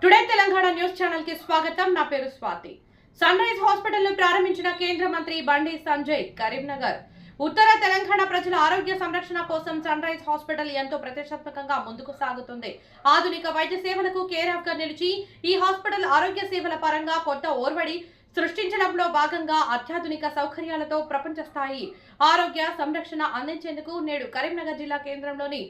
Today Telangana news channel కి స్వాగతం. నా పేరు స్వాతి. సన్ రైజ్ హాస్పిటల్ ను ప్రారంభించిన కేంద్ర మంత్రి బండి సంజయ్ కరీంనగర్. ఉత్తర తెలంగాణ ప్రజల ఆరోగ్య సంరక్షణ కోసం సన్ రైజ్ హాస్పిటల్ ఎంతో ప్రతిష్టాత్మకంగా ముందుకు సాగుతుంది. ఆధునిక వైద్య సేవలకు కేర్ ఆఫ్ గా నిలిచి ఈ హాస్పిటల్ ఆరోగ్య సేవల పరంగా కొత్త ఓర్వడి సృష్టించడంలో భాగంగా అత్యాధునిక సౌకర్యాలతో ప్రపంచ స్థాయి ఆరోగ్య సంరక్షణ అందించేందుకు నేడు కరీంనగర్ జిల్లా కేంద్రంలోని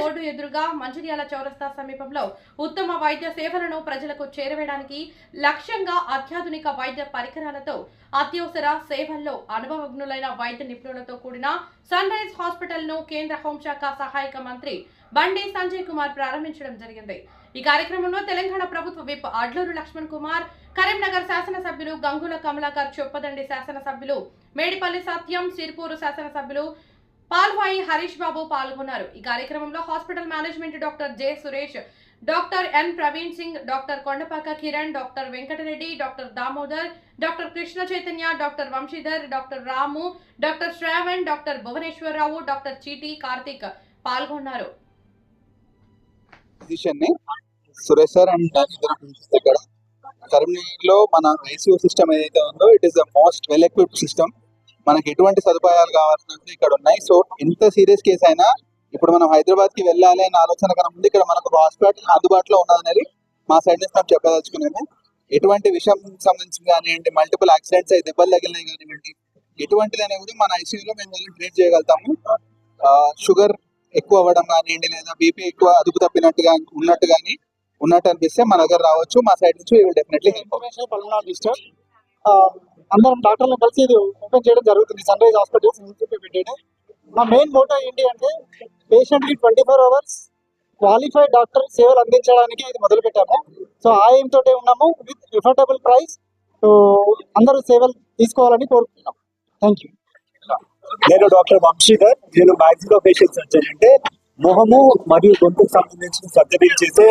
బోర్డు ఎదురుగా మంచిర్యాల చౌరస్తా సమీపంలో ఉత్తమ వైద్య సేవలను ప్రజలకు చేరవేయడానికి లక్ష్యంగా అత్యాధునిక వైద్య పరికరాలతో అత్యవసర సేవల్లో అనుభవజ్ఞులైన వైద్య నిపుణులతో కూడిన సన్ రైజ్ హాస్పిటల్ ను కేంద్ర హోంశాఖ సహాయక మంత్రి బండి సంజయ్ కుమార్ ప్రారంభించడం జరిగింది. ఈ కార్యక్రమంలో తెలంగాణ ప్రభుత్వ విప్ అడ్లూరు లక్ష్మణ్ కుమార్, కరీంనగర్ శాసనసభ్యులు గంగుల కమలాకర్, చొప్పదండి శాసనసభ్యులు మేడిపల్లి సత్యం, సిర్పూరు శాసనసభ్యులు పాల్వాయి హరీష్ బాబు పాల్గొన్నారు. ఈ కార్యక్రమంలో hospital management doctor J Suresh, doctor N Praveen Singh, doctor Kondapaka Kiran, doctor Venkatareddy, doctor Damodar, doctor Krishna Chaitanya, doctor Vamshidhar, doctor Ramu, doctor Shravan, doctor Bhuvaneswararao, doctor Cheeti Karthik పాల్గొన్నారు. సురేష్ సార్ అండ్ ఇక్కడ కరీంనగర్ లో మన ఐసీయూ సిస్టమ్ ఏదైతే ఉందో it is the most well equipped system. మనకి ఎటువంటి సదుపాయాలు కావాల్సినవి ఇక్కడ ఉన్నాయి. సో ఎంత సీరియస్ కేసు అయినా ఇప్పుడు మనం హైదరాబాద్ కి వెళ్ళాలి అనే ఆలోచన కన్నా ముందు ఇక్కడ మనకు హాస్పిటల్ అందుబాటులో ఉన్నదనేది మా సైడ్ నుంచి మేము చెప్పదలుచుకున్నాము. ఎటువంటి విషయం సంబంధించి కానివ్వండి, మల్టిపుల్ యాక్సిడెంట్స్ అయి దెబ్బలు తగిలినాయి కానివ్వండి, ఎటువంటిదనే కూడా మన ఐసీయూలో మేము ట్రీట్ చేయగలుగుతాము. షుగర్ ఎక్కువ అవ్వడం కానివ్వండి, లేదా బీపీ ఎక్కువ అదుపు తప్పినట్టుగా ఉన్నట్టు అనిపిస్తే మన దగ్గర రావచ్చు. మా సైడ్ నుంచి డెఫినెట్లీ అందరం డాక్టర్లను కలిసి ఇది ఓపెన్ చేయడం జరుగుతుంది. సన్ రైజ్ హాస్పిటల్ పెట్టాడు. మా మెయిన్ మోటో ఏంటి అంటే పేషెంట్ కి 24 hours క్వాలిఫైడ్ డాక్టర్ సేవలు అందించడానికి ఇది మొదలు పెట్టాము. సో ఆ ఎయిమ్ తోటే ఉన్నాము. With affordable price. సో అందరూ సేవలు తీసుకోవాలని కోరుకుంటున్నాం. Thank you. నేను డాక్టర్ వంశీధర్. నేను మ్యాక్సిలో ఫేషియల్ సర్జన్, అంటే మొహము మరియు గొంతుకు సంబంధించిన సర్జరీ చేసే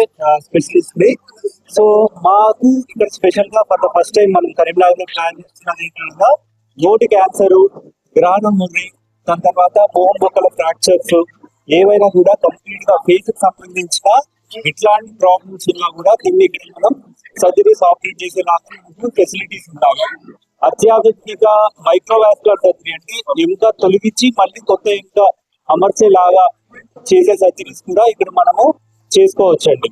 స్పెషలిస్ట్ ని. సో మాకు ఇక్కడ స్పెషల్ గా ఫర్ ద ఫస్ట్ టైం మనం కరీంనగర్ లో ప్లాన్ చేస్తున్న నోటి క్యాన్సర్, గ్రానం ఉంది, దాని తర్వాత మొహం బొక్కల ఫ్రాక్చర్స్ ఏవైనా కూడా కంప్లీట్ గా ఫేస్ కి సంబంధించిన ఇట్లాంటి ప్రాబ్లమ్స్ ఉన్నా కూడా దీన్ని ఇక్కడ మనం సర్జరీస్ ఆపరేట్ చేసేలాగా ఫెసిలిటీస్ ఉంటాయి. అత్యాధునిక మైక్రోవాస్కులర్ సర్జరీ అంటే ఇంకా తొలగించి మళ్ళీ కొత్త ఇంకా అమర్చేలాగా చేసే సర్జరీస్ కూడా ఇక్కడ మనము చేసుకోవచ్చండి.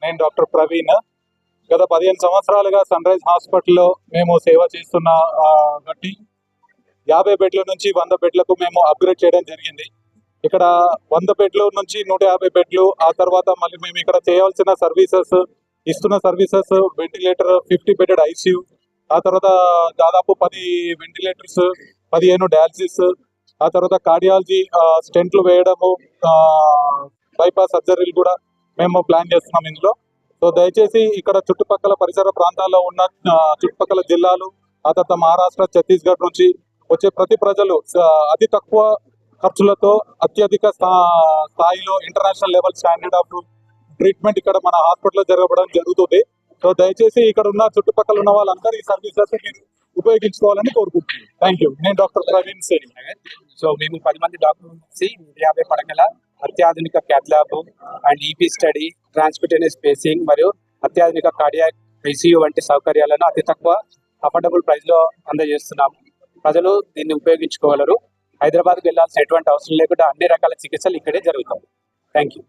నేను డాక్టర్ ప్రవీణ్. గత 15 సంవత్సరాలుగా సన్ రైజ్ హాస్పిటల్లో మేము సేవ చేస్తున్న బట్టి 50 బెడ్ల నుంచి 100 బెడ్లకు మేము అప్గ్రేడ్ చేయడం జరిగింది. ఇక్కడ 100 బెడ్ల నుంచి 150 బెడ్లు, ఆ తర్వాత మళ్ళీ మేము ఇక్కడ చేయాల్సిన ఇస్తున్న సర్వీసెస్ వెంటిలేటర్, 50 బెడెడ్ ఐసీయూ, ఆ తర్వాత దాదాపు 10 వెంటిలేటర్స్, 15 డయాలసిస్, ఆ తర్వాత కార్డియాలజీ, స్టెంట్లు వేయడము, బైపాస్ సర్జరీలు కూడా మేము ప్లాన్ చేస్తున్నాం ఇందులో. సో దయచేసి ఇక్కడ చుట్టుపక్కల పరిసర ప్రాంతాల్లో ఉన్న చుట్టుపక్కల జిల్లాలు, ఆ తర్వాత మహారాష్ట్ర, ఛత్తీస్గఢ్ నుంచి వచ్చే ప్రతి ప్రజలు అతి తక్కువ ఖర్చులతో అత్యధిక స్థాయిలో international level standard of treatment ఇక్కడ మన హాస్పిటల్లో జరగడం జరుగుతుంది. సో దయచేసి ఇక్కడ ఉన్న చుట్టుపక్కల ఉన్న వాళ్ళందరూ ఈ సర్వీసెస్ మీరు ఉపయోగించుకోవాలని కోరుకుంటున్నాను. Thank you. నేను డాక్టర్ ప్రవీణ్ సింగ్. సో మేము 10 మంది డాక్టర్లు 150 పడకల అత్యాధునిక cath lab and EP study, transcutaneous pacing మరియు అత్యాధునిక కార్డియాక్ ఐసీయూ వంటి సౌకర్యాలను అతి తక్కువ అఫోర్డబుల్ ప్రైస్ లో అందజేస్తున్నాము. ప్రజలు దీన్ని ఉపయోగించుకోగలరు. హైదరాబాద్కి వెళ్లాల్సిన ఎటువంటి అవసరం లేకుండా అన్ని రకాల చికిత్సలు ఇక్కడే జరుగుతాయి. Thank you.